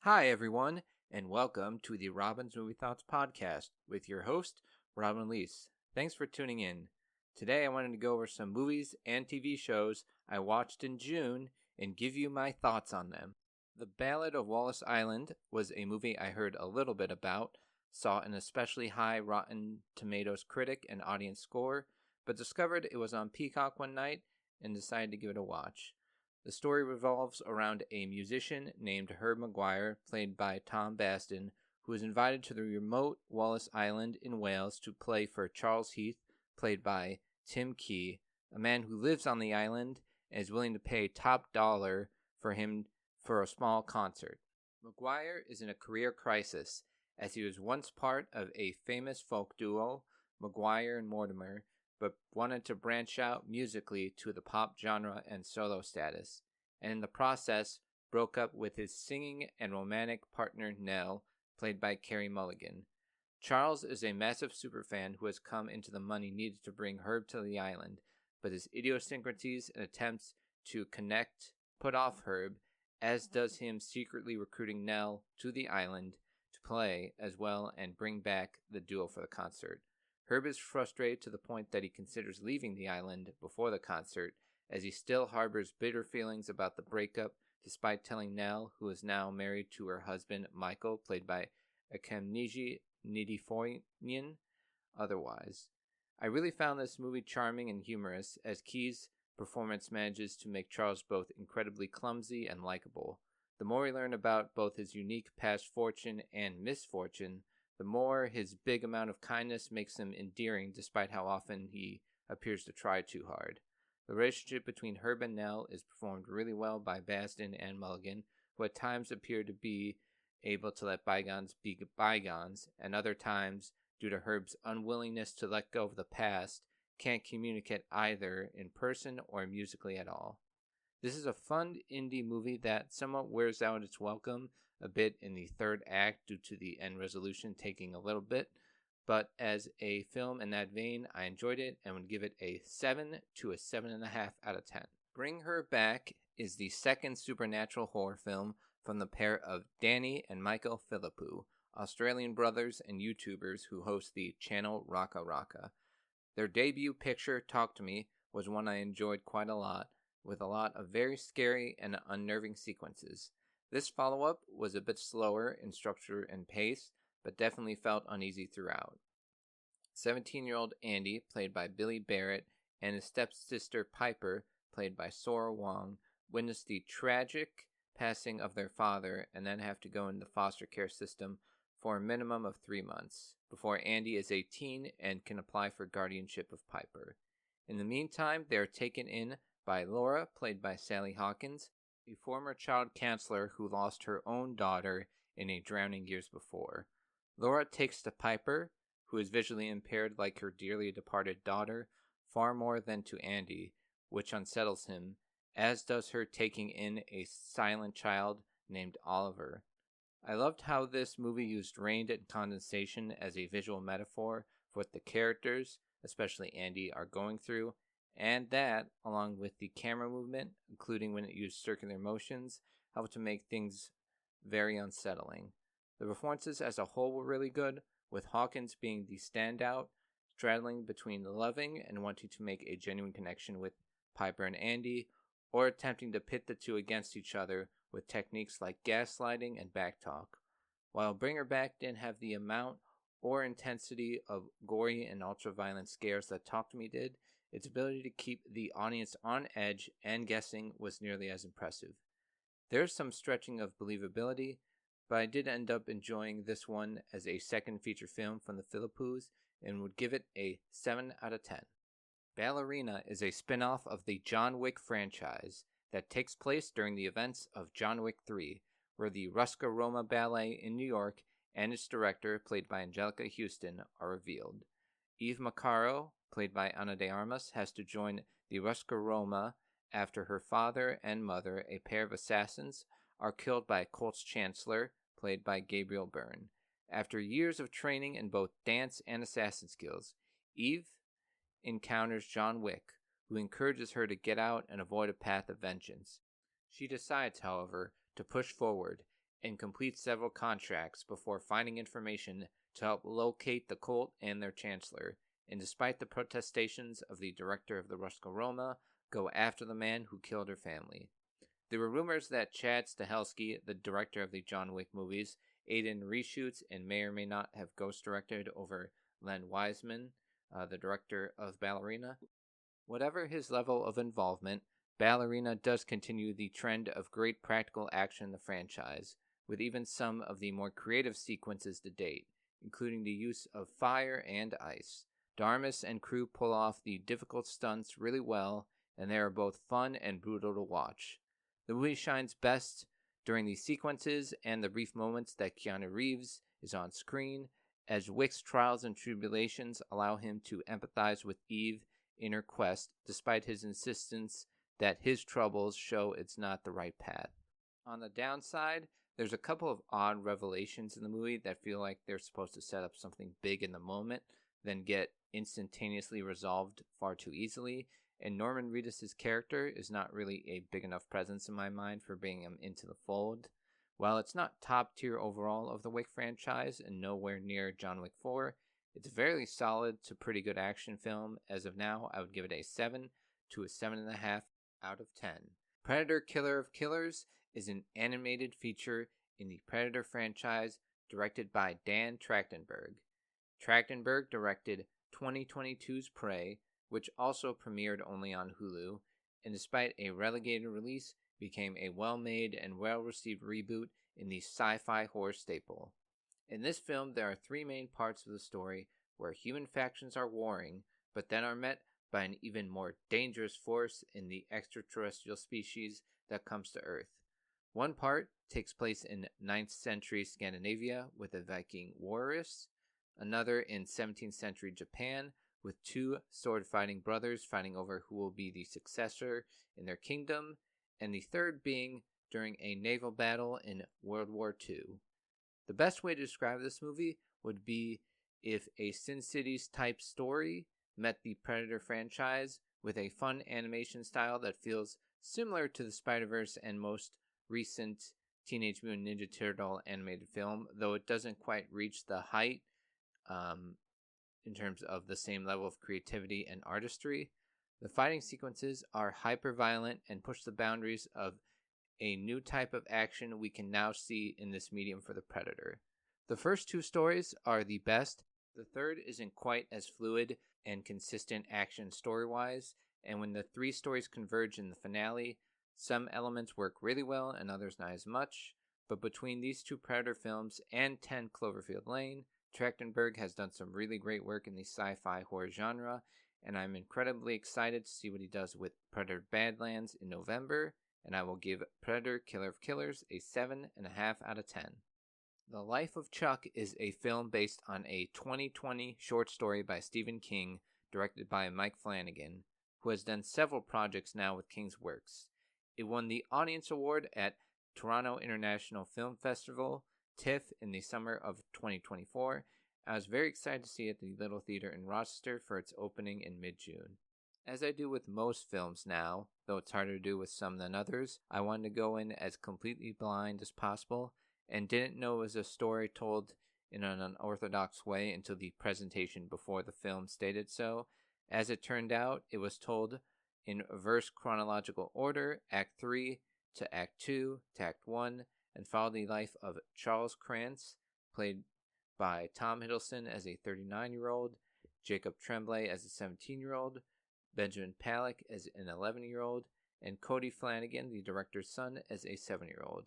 Hi, everyone, and welcome to the Robin's Movie Thoughts podcast with your host, Robin Lalisse. Thanks for tuning in. Today, I wanted to go over some movies and TV shows I watched in June and give you my thoughts on them. The Ballad of Wallis Island was a movie I heard a little bit about, saw an especially high Rotten Tomatoes critic and audience score, but discovered it was on Peacock one night and decided to give it a watch. The story revolves around a musician named Herb Maguire, played by Tom Basden, who is invited to the remote Wallis Island in Wales to play for Charles Heath, played by Tim Key, a man who lives on the island and is willing to pay top dollar for him for a small concert. Maguire is in a career crisis, as he was once part of a famous folk duo, Maguire and Mortimer, but wanted to branch out musically to the pop genre and solo status, and in the process broke up with his singing and romantic partner Nell, played by Carey Mulligan. Charles is a massive superfan who has come into the money needed to bring Herb to the island, but his idiosyncrasies and attempts to connect put off Herb, as does him secretly recruiting Nell to the island to play as well and bring back the duo for the concert. Herb is frustrated to the point that he considers leaving the island before the concert, as he still harbors bitter feelings about the breakup, despite telling Nell, who is now married to her husband Michael, played by Akemniji Nidifoyan, otherwise. I really found this movie charming and humorous, as Key's performance manages to make Charles both incredibly clumsy and likable. The more we learn about both his unique past fortune and misfortune, the more his big amount of kindness makes him endearing, despite how often he appears to try too hard. The relationship between Herb and Nell is performed really well by Basden and Mulligan, who at times appear to be able to let bygones be bygones, and other times, due to Herb's unwillingness to let go of the past, can't communicate either in person or musically at all. This is a fun indie movie that somewhat wears out its welcome a bit in the third act due to the end resolution taking a little bit, but as a film in that vein, I enjoyed it and would give it a 7 to a 7.5 out of 10. Bring Her Back is the second supernatural horror film from the pair of Danny and Michael Philippou, Australian brothers and YouTubers who host the channel Raka Raka. Their debut picture, Talk to Me, was one I enjoyed quite a lot, with a lot of very scary and unnerving sequences. This follow-up was a bit slower in structure and pace, but definitely felt uneasy throughout. 17-year-old Andy, played by Billy Barrett, and his stepsister Piper, played by Sora Wong, witnessed the tragic passing of their father and then have to go into the foster care system for a minimum of 3 months, before Andy is 18 and can apply for guardianship of Piper. In the meantime, they are taken in by Laura, played by Sally Hawkins, a former child counselor who lost her own daughter in a drowning years before. Laura takes to Piper, who is visually impaired like her dearly departed daughter, far more than to Andy, which unsettles him, as does her taking in a silent child named Oliver. I loved how this movie used rain and condensation as a visual metaphor for what the characters, especially Andy, are going through, and that, along with the camera movement, including when it used circular motions, helped to make things very unsettling. The performances as a whole were really good, with Hawkins being the standout, straddling between loving and wanting to make a genuine connection with Piper and Andy, or attempting to pit the two against each other with techniques like gaslighting and backtalk. While Bring Her Back didn't have the amount or intensity of gory and ultra-violent scares that Talk to Me did, its ability to keep the audience on edge and guessing was nearly as impressive. There's some stretching of believability, but I did end up enjoying this one as a second feature film from the Philippous and would give it a 7 out of 10. Ballerina is a spin-off of the John Wick franchise that takes place during the events of John Wick 3, where the Ruska Roma Ballet in New York and its director, played by Angelica Houston, are revealed. Eve Macaro, played by Ana de Armas, has to join the Ruska Roma after her father and mother, a pair of assassins, are killed by Colt's Chancellor, played by Gabriel Byrne. After years of training in both dance and assassin skills, Eve encounters John Wick, who encourages her to get out and avoid a path of vengeance. She decides, however, to push forward and completes several contracts before finding information to help locate the cult and their chancellor, and despite the protestations of the director of the Ruska Roma, go after the man who killed her family. There were rumors that Chad Stahelski, the director of the John Wick movies, aided in reshoots and may or may not have ghost-directed over Len Wiseman, the director of Ballerina. Whatever his level of involvement, Ballerina does continue the trend of great practical action in the franchise, with even some of the more creative sequences to date, including the use of fire and ice. Darmus and crew pull off the difficult stunts really well, and they are both fun and brutal to watch. The movie shines best during the sequences and the brief moments that Keanu Reeves is on screen, as Wick's trials and tribulations allow him to empathize with Eve in her quest, despite his insistence that his troubles show it's not the right path. On the downside, there's a couple of odd revelations in the movie that feel like they're supposed to set up something big in the moment, then get instantaneously resolved far too easily, and Norman Reedus' character is not really a big enough presence in my mind for bringing him into the fold. While it's not top tier overall of the Wick franchise and nowhere near John Wick 4, it's a very solid to pretty good action film. As of now, I would give it a 7 to a 7.5 out of 10. Predator Killer of Killers is an animated feature in the Predator franchise directed by Dan Trachtenberg. Trachtenberg directed 2022's Prey, which also premiered only on Hulu, and despite a relegated release, became a well-made and well-received reboot in the sci-fi horror staple. In this film, there are three main parts of the story where human factions are warring, but then are met by an even more dangerous force in the extraterrestrial species that comes to Earth. One part takes place in 9th century Scandinavia with the Viking warriors, another in 17th century Japan with two sword-fighting brothers fighting over who will be the successor in their kingdom, and the third being during a naval battle in World War II. The best way to describe this movie would be if a Sin Cities type story met the Predator franchise with a fun animation style that feels similar to the Spider-Verse and most recent Teenage Mutant Ninja Turtle animated film, though it doesn't quite reach the height in terms of the same level of creativity and artistry. The fighting sequences are hyper-violent and push the boundaries of a new type of action we can now see in this medium for the Predator. The first two stories are the best. The third isn't quite as fluid and consistent action story-wise, and when the three stories converge in the finale, some elements work really well and others not as much, but between these two Predator films and 10 Cloverfield Lane, Trachtenberg has done some really great work in the sci-fi horror genre, and I'm incredibly excited to see what he does with Predator Badlands in November, and I will give Predator Killer of Killers a 7.5 out of 10. The Life of Chuck is a film based on a 2020 short story by Stephen King, directed by Mike Flanagan, who has done several projects now with King's works. It won the Audience Award at Toronto International Film Festival, TIFF, in the summer of 2024. I was very excited to see it at the Little Theater in Rochester for its opening in mid-June. As I do with most films now, though it's harder to do with some than others, I wanted to go in as completely blind as possible and didn't know it was a story told in an unorthodox way until the presentation before the film stated so. As it turned out, it was told in reverse chronological order, Act 3 to Act 2 to Act 1, and followed the life of Charles Krantz, played by Tom Hiddleston as a 39-year-old, Jacob Tremblay as a 17-year-old, Benjamin Palek as an 11-year-old, and Cody Flanagan, the director's son, as a 7-year-old.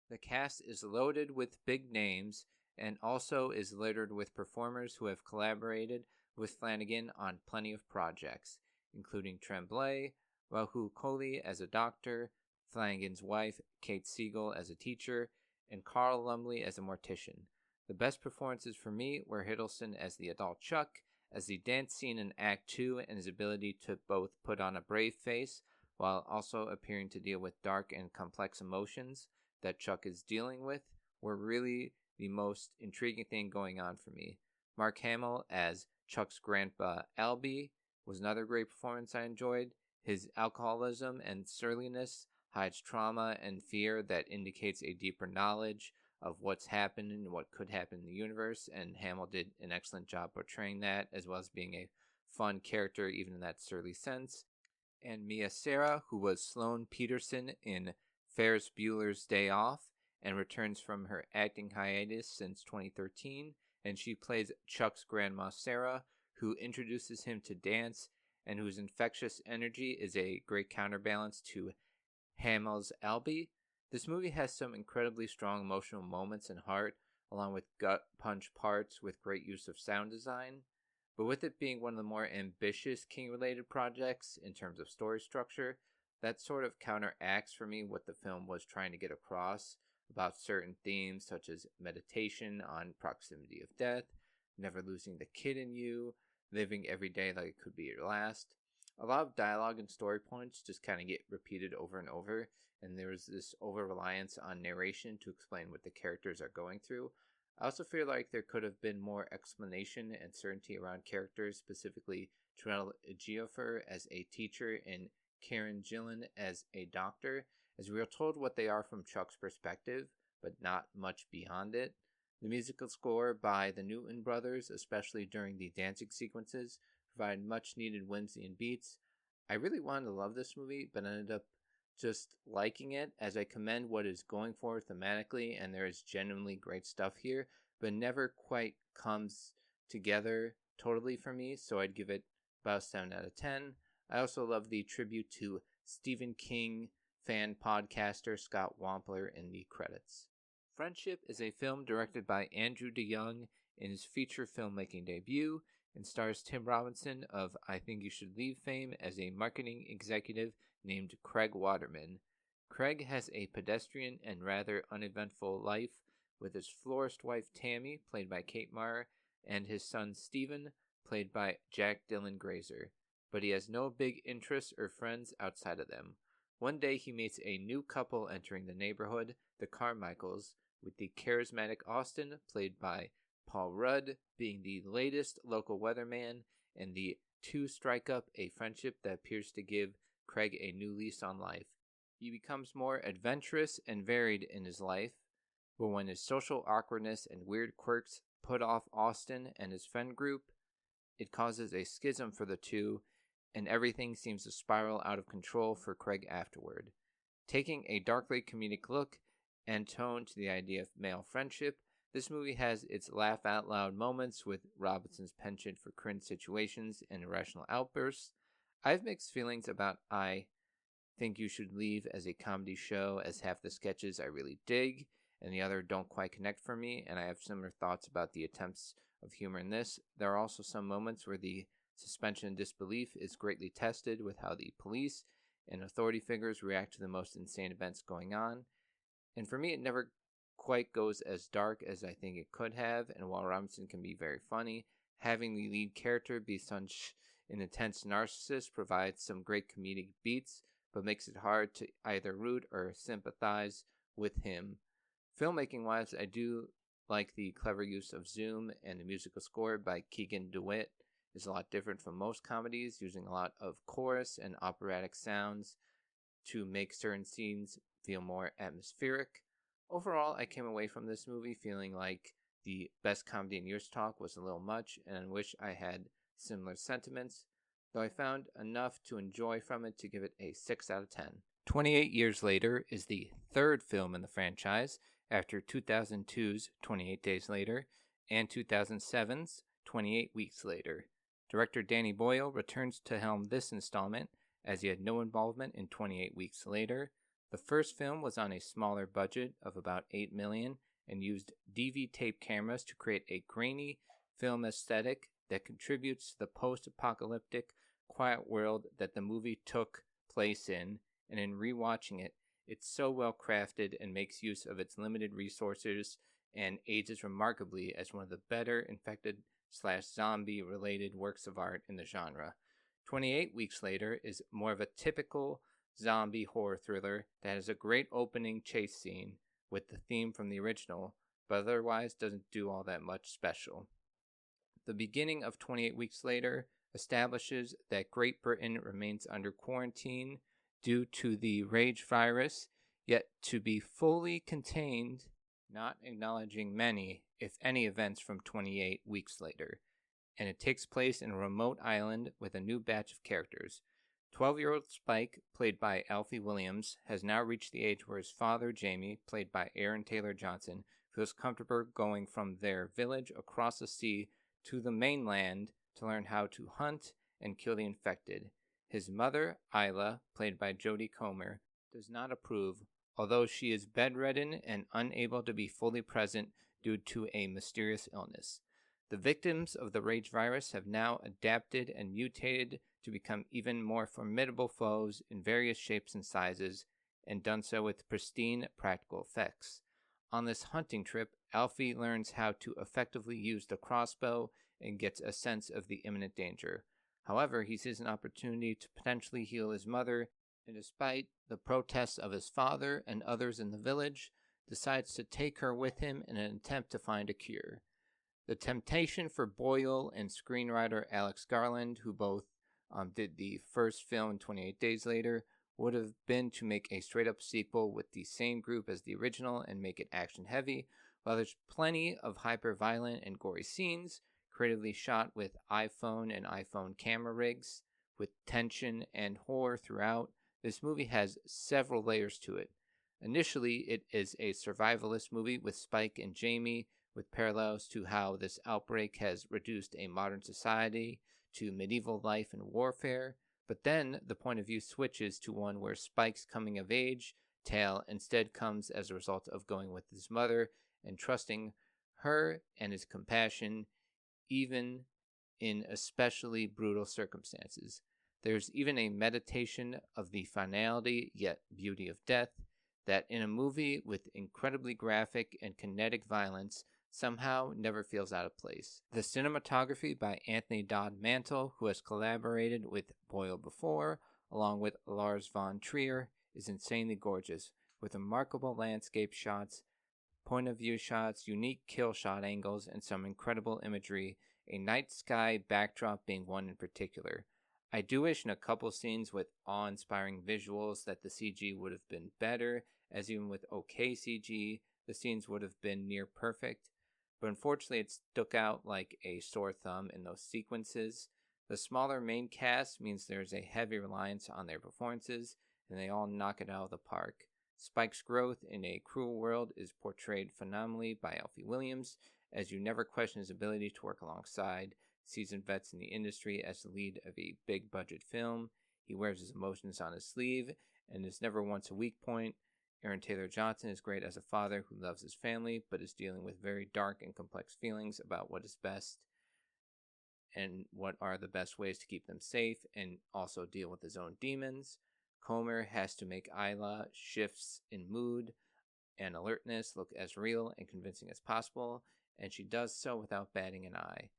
The cast is loaded with big names and also is littered with performers who have collaborated with Flanagan on plenty of projects, including Tremblay, Rahul Kohli as a doctor, Flanagan's wife, Kate Siegel, as a teacher, and Carl Lumbly as a mortician. The best performances for me were Hiddleston as the adult Chuck, as the dance scene in Act 2 and his ability to both put on a brave face while also appearing to deal with dark and complex emotions that Chuck is dealing with were really the most intriguing thing going on for me. Mark Hamill as Chuck's grandpa Albie was another great performance I enjoyed. His alcoholism and surliness hides trauma and fear that indicates a deeper knowledge of what's happened and what could happen in the universe, and Hamill did an excellent job portraying that, as well as being a fun character even in that surly sense. And Mia Sara, who was Sloane Peterson in Ferris Bueller's Day Off and returns from her acting hiatus since 2013, and she plays Chuck's grandma Sarah, who introduces him to dance and whose infectious energy is a great counterbalance to Hamill's Albie. This movie has some incredibly strong emotional moments and heart, along with gut punch parts with great use of sound design. But with it being one of the more ambitious King-related projects in terms of story structure, that sort of counteracts for me what the film was trying to get across about certain themes such as meditation on proximity of death, never losing the kid in you, living every day like it could be your last. A lot of dialogue and story points just kind of get repeated over and over, and there's this over-reliance on narration to explain what the characters are going through. I also feel like there could have been more explanation and certainty around characters, specifically Terrell Ejiofor as a teacher and Karen Gillan as a doctor, as we are told what they are from Chuck's perspective, but not much beyond it. The musical score by the Newton brothers, especially during the dancing sequences, provide much needed whimsy and beats. I really wanted to love this movie, but ended up just liking it, as I commend what is going for thematically, and there is genuinely great stuff here, but never quite comes together totally for me, so I'd give it about a 7 out of 10. I also love the tribute to Stephen King fan podcaster Scott Wampler in the credits. Friendship is a film directed by Andrew DeYoung in his feature filmmaking debut, and stars Tim Robinson of I Think You Should Leave fame as a marketing executive named Craig Waterman. Craig has a pedestrian and rather uneventful life with his florist wife Tammy, played by Kate Mara, and his son Stephen, played by Jack Dylan Grazer. But he has no big interests or friends outside of them. One day he meets a new couple entering the neighborhood, the Carmichaels, with the charismatic Austin, played by Paul Rudd, being the latest local weatherman, and the two strike up a friendship that appears to give Craig a new lease on life. He becomes more adventurous and varied in his life, but when his social awkwardness and weird quirks put off Austin and his friend group, it causes a schism for the two, and everything seems to spiral out of control for Craig afterward. Taking a darkly comedic look and tone to the idea of male friendship, this movie has its laugh-out-loud moments with Robinson's penchant for cringe situations and irrational outbursts. I have mixed feelings about I Think You Should Leave as a comedy show, as half the sketches I really dig, and the other don't quite connect for me, and I have similar thoughts about the attempts of humor in this. There are also some moments where the suspension of disbelief is greatly tested with how the police and authority figures react to the most insane events going on. And for me, it never quite goes as dark as I think it could have, and while Robinson can be very funny, having the lead character be such an intense narcissist provides some great comedic beats, but makes it hard to either root or sympathize with him. Filmmaking-wise, I do like the clever use of zoom, and the musical score by Keegan DeWitt is a lot different from most comedies, using a lot of chorus and operatic sounds to make certain scenes feel more atmospheric. Overall, I came away from this movie feeling like the best comedy in years talk was a little much, and I wish I had similar sentiments, though I found enough to enjoy from it to give it a 6 out of 10. 28 Years Later is the third film in the franchise, after 2002's 28 Days Later and 2007's 28 Weeks Later. Director Danny Boyle returns to helm this installment, as he had no involvement in 28 Weeks Later. The first film was on a smaller budget of about $8 million and used DV tape cameras to create a grainy film aesthetic that contributes to the post-apocalyptic, quiet world that the movie took place in, and in rewatching it, it's so well crafted and makes use of its limited resources and ages remarkably as one of the better infected/zombie related works of art in the genre. 28 Weeks Later is more of a typical zombie horror thriller that has a great opening chase scene with the theme from the original, but otherwise doesn't do all that much special. The beginning of 28 Weeks Later establishes that Great Britain remains under quarantine due to the rage virus, yet to be fully contained, not acknowledging many, if any, events from 28 weeks later. And it takes place in a remote island with a new batch of characters. 12-year-old Spike, played by Alfie Williams, has now reached the age where his father, Jamie, played by Aaron Taylor Johnson, feels comfortable going from their village across the sea to the mainland to learn how to hunt and kill the infected. His mother, Isla, played by Jodie Comer, does not approve, although she is bedridden and unable to be fully present due to a mysterious illness. The victims of the rage virus have now adapted and mutated to become even more formidable foes in various shapes and sizes, and done so with pristine practical effects. On this hunting trip, Alfie learns how to effectively use the crossbow and gets a sense of the imminent danger. However, he sees an opportunity to potentially heal his mother, and despite the protests of his father and others in the village, decides to take her with him in an attempt to find a cure. The temptation for Boyle and screenwriter Alex Garland, who both did the first film 28 Days Later, would have been to make a straight-up sequel with the same group as the original and make it action-heavy. While there's plenty of hyper-violent and gory scenes, creatively shot with iPhone and iPhone camera rigs, with tension and horror throughout, this movie has several layers to it. Initially, it is a survivalist movie with Spike and Jamie, with parallels to how this outbreak has reduced a modern society to medieval life and warfare, but then the point of view switches to one where Spike's coming-of-age tale instead comes as a result of going with his mother and trusting her and his compassion, even in especially brutal circumstances. There's even a meditation of the finality yet beauty of death that in a movie with incredibly graphic and kinetic violence somehow never feels out of place. The cinematography by Anthony Dodd Mantle, who has collaborated with Boyle before, along with Lars von Trier, is insanely gorgeous, with remarkable landscape shots, point-of-view shots, unique kill shot angles, and some incredible imagery, a night sky backdrop being one in particular. I do wish in a couple scenes with awe-inspiring visuals that the CG would have been better, as even with okay CG, the scenes would have been near perfect. But unfortunately it stuck out like a sore thumb in those sequences. The smaller main cast means there's a heavy reliance on their performances, and they all knock it out of the park. Spike's growth in a cruel world is portrayed phenomenally by Alfie Williams, as you never question his ability to work alongside seasoned vets in the industry as the lead of a big-budget film. He wears his emotions on his sleeve and is never once a weak point. Aaron Taylor Johnson is great as a father who loves his family, but is dealing with very dark and complex feelings about what is best and what are the best ways to keep them safe, and also deal with his own demons. Comer has to make Isla shifts in mood and alertness look as real and convincing as possible, and she does so without batting an eye.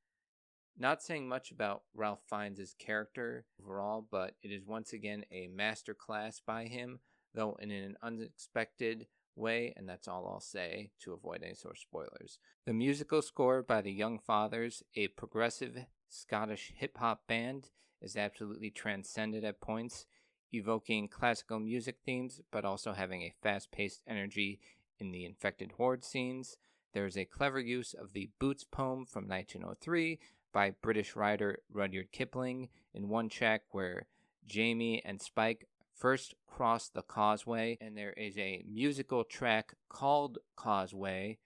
Not saying much about Ralph Fiennes' character overall, but it is once again a masterclass by him, though in an unexpected way, and that's all I'll say to avoid any sort of spoilers. The musical score by the Young Fathers, a progressive Scottish hip-hop band, is absolutely transcendent at points, evoking classical music themes, but also having a fast-paced energy in the infected horde scenes. There is a clever use of the Boots poem from 1903 by British writer Rudyard Kipling in one track where Jamie and Spike first cross the causeway, and there is a musical track called Causeway,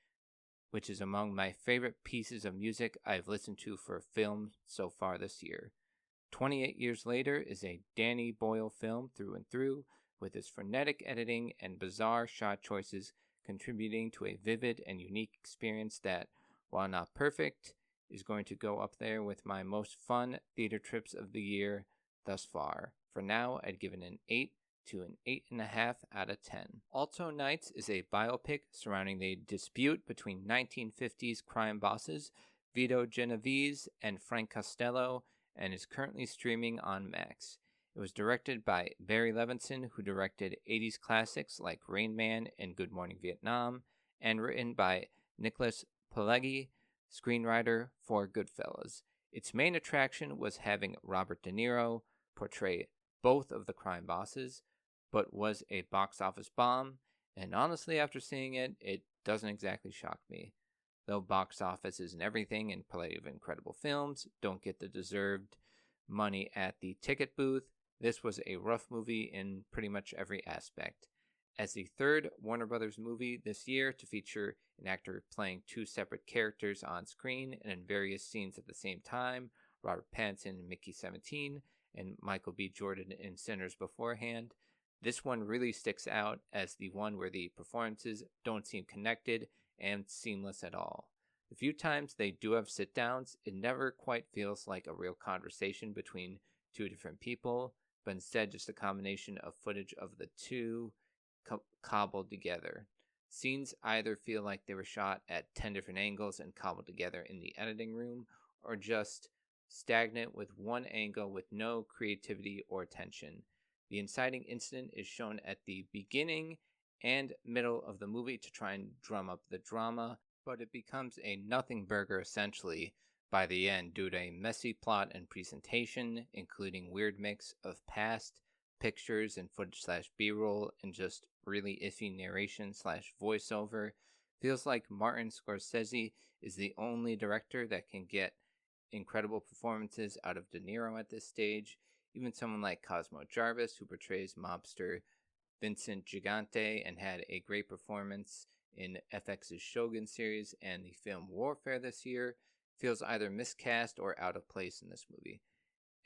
which is among my favorite pieces of music I've listened to for a film so far this year. 28 Years Later is a Danny Boyle film through and through, with its frenetic editing and bizarre shot choices contributing to a vivid and unique experience that, while not perfect, is going to go up there with my most fun theater trips of the year thus far. For now, I'd give it an 8 to an 8.5 out of 10. Alto Knights is a biopic surrounding the dispute between 1950s crime bosses Vito Genovese and Frank Costello, and is currently streaming on Max. It was directed by Barry Levinson, who directed 80s classics like Rain Man and Good Morning Vietnam, and written by Nicholas Pileggi, screenwriter for Goodfellas. Its main attraction was having Robert De Niro portray both of the crime bosses, but was a box office bomb, and honestly, after seeing it, it doesn't exactly shock me. Though box office isn't everything and plenty of incredible films don't get the deserved money at the ticket booth, this was a rough movie in pretty much every aspect. As the third Warner Brothers movie this year to feature an actor playing two separate characters on screen and in various scenes at the same time, Robert Pattinson in Mickey 17 and Michael B. Jordan in Sinners beforehand, this one really sticks out as the one where the performances don't seem connected and seamless at all. The few times they do have sit downs, it never quite feels like a real conversation between two different people, but instead just a combination of footage of the two cobbled together. Scenes either feel like they were shot at 10 different angles and cobbled together in the editing room, or just stagnant with one angle with no creativity or tension. The inciting incident is shown at the beginning and middle of the movie to try and drum up the drama, but it becomes a nothing burger essentially by the end due to a messy plot and presentation, including weird mix of past, pictures and footage / B-roll, and just really iffy narration / voiceover. Feels like Martin Scorsese is the only director that can get incredible performances out of De Niro at this stage. Even someone like Cosmo Jarvis, who portrays mobster Vincent Gigante and had a great performance in FX's Shogun series and the film Warfare this year, feels either miscast or out of place in this movie.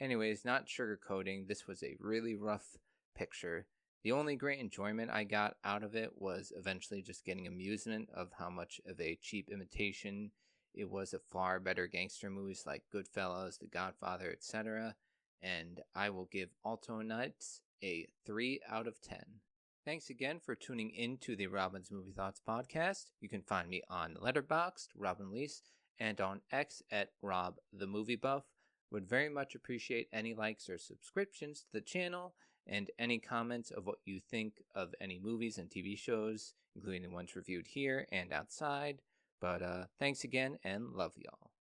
Anyways, not sugarcoating, this was a really rough picture. The only great enjoyment I got out of it was eventually just getting amusement of how much of a cheap imitation it was of far better gangster movies like Goodfellas, The Godfather, etc. And I will give Alto Knights a 3 out of 10. Thanks again for tuning in to the Robin's Movie Thoughts podcast. You can find me on Letterboxd, Robin Lalisse, and on X at Rob the Movie Buff. Would very much appreciate any likes or subscriptions to the channel and any comments of what you think of any movies and TV shows, including the ones reviewed here and outside. But thanks again and love y'all.